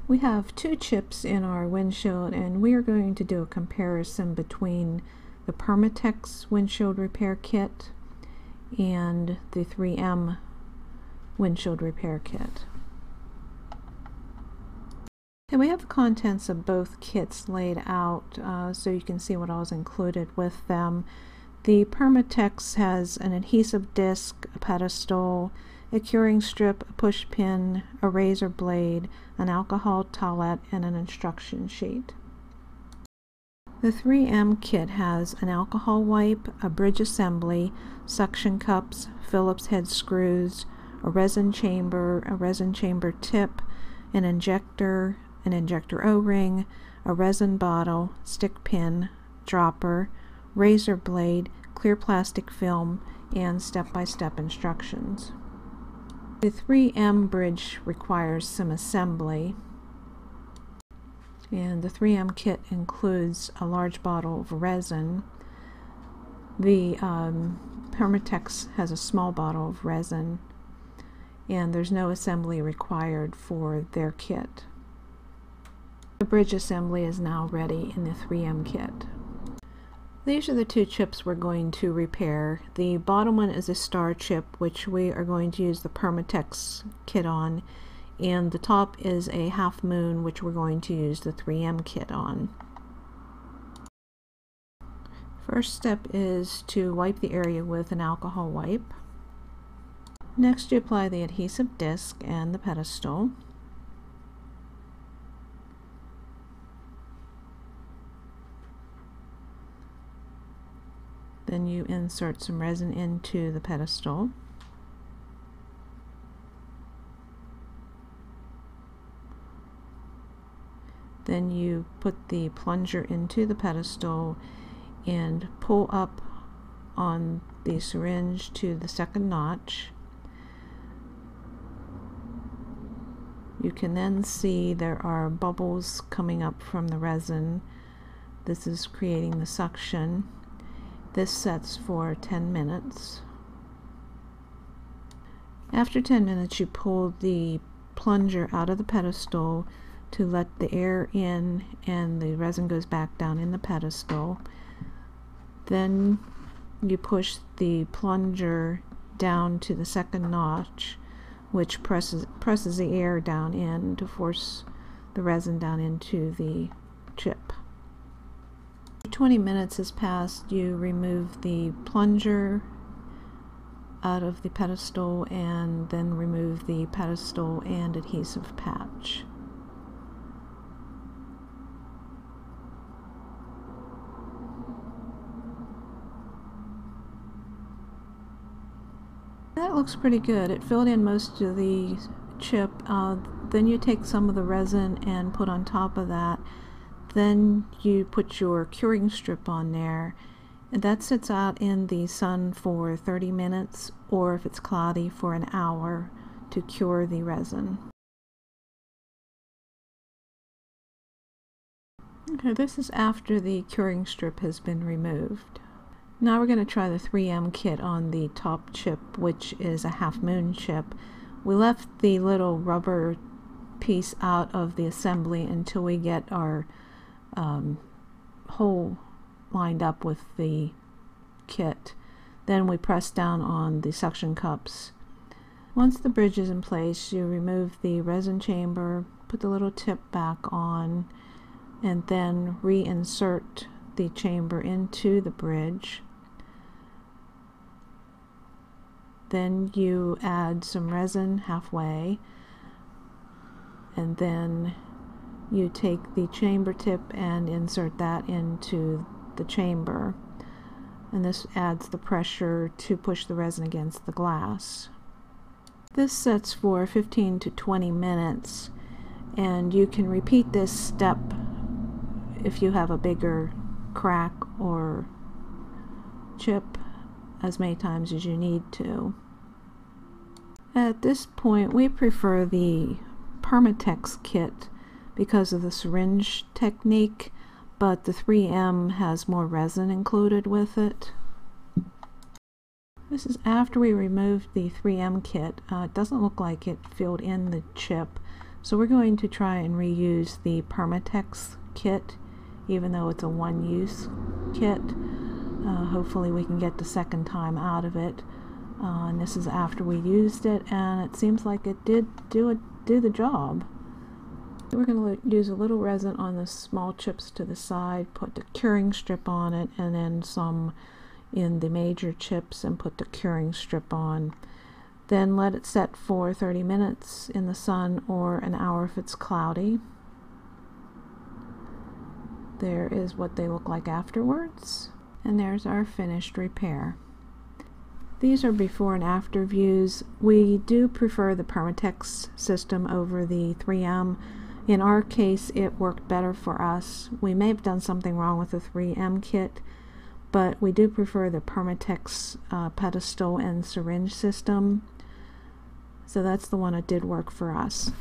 We have two chips in our windshield, and we are going to do a comparison between the Permatex windshield repair kit and the 3M windshield repair kit. And we have the contents of both kits laid out so you can see what all is included with them. The Permatex has an adhesive disc, a pedestal, a curing strip, a push pin, a razor blade, an alcohol towelette, and an instruction sheet. The 3M kit has an alcohol wipe, a bridge assembly, suction cups, Phillips head screws, a resin chamber tip, an injector O-ring, a resin bottle, stick pin, dropper, razor blade, clear plastic film, and step-by-step instructions. The 3M bridge requires some assembly, and the 3M kit includes a large bottle of resin. The Permatex has a small bottle of resin, and there's no assembly required for their kit. The bridge assembly is now ready in the 3M kit. These are the two chips we're going to repair. The bottom one is a star chip, which we are going to use the Permatex kit on, and the top is a half moon, which we're going to use the 3M kit on. First step is to wipe the area with an alcohol wipe. Next, you apply the adhesive disc and the pedestal. Then you insert some resin into the pedestal. Then you put the plunger into the pedestal and pull up on the syringe to the second notch. You can then see there are bubbles coming up from the resin. This is creating the suction. This sets for 10 minutes. After 10 minutes, you pull the plunger out of the pedestal to let the air in, and the resin goes back down in the pedestal. Then you push the plunger down to the second notch, which presses the air down in to force the resin down into the chip. 20 minutes has passed. You remove the plunger out of the pedestal and then remove the pedestal and adhesive patch. That looks pretty good. It filled in most of the chip. Then you take some of the resin and put on top of that. Then you put your curing strip on there, and that sits out in the sun for 30 minutes, or if it's cloudy, for an hour to cure the resin. Okay, this is after the curing strip has been removed. Now we're going to try the 3M kit on the top chip, which is a half moon chip. We left the little rubber piece out of the assembly until we get our hole lined up with the kit. Then we press down on the suction cups. Once the bridge is in place, you remove the resin chamber, put the little tip back on, and then reinsert the chamber into the bridge. Then you add some resin halfway, and then you take the chamber tip and insert that into the chamber, and this adds the pressure to push the resin against the glass. This sets for 15 to 20 minutes, and you can repeat this step if you have a bigger crack or chip as many times as you need to. At this point, we prefer the Permatex kit because of the syringe technique, but the 3M has more resin included with it. This is after we removed the 3M kit. It doesn't look like it filled in the chip, So we're going to try and reuse the Permatex kit, even though it's a one-use kit. Hopefully we can get the second time out of it. And this is after we used it, and it seems like it did do the job. We're going to use a little resin on the small chips to the side, put the curing strip on it, and then some in the major chips and put the curing strip on. Then let it set for 30 minutes in the sun, or an hour if it's cloudy. There is what they look like afterwards, and there's our finished repair. These are before and after views. We do prefer the Permatex system over the 3M. In our case, it worked better for us. We may have done something wrong with the 3M kit, but we do prefer the Permatex pedestal and syringe system. So that's the one that did work for us.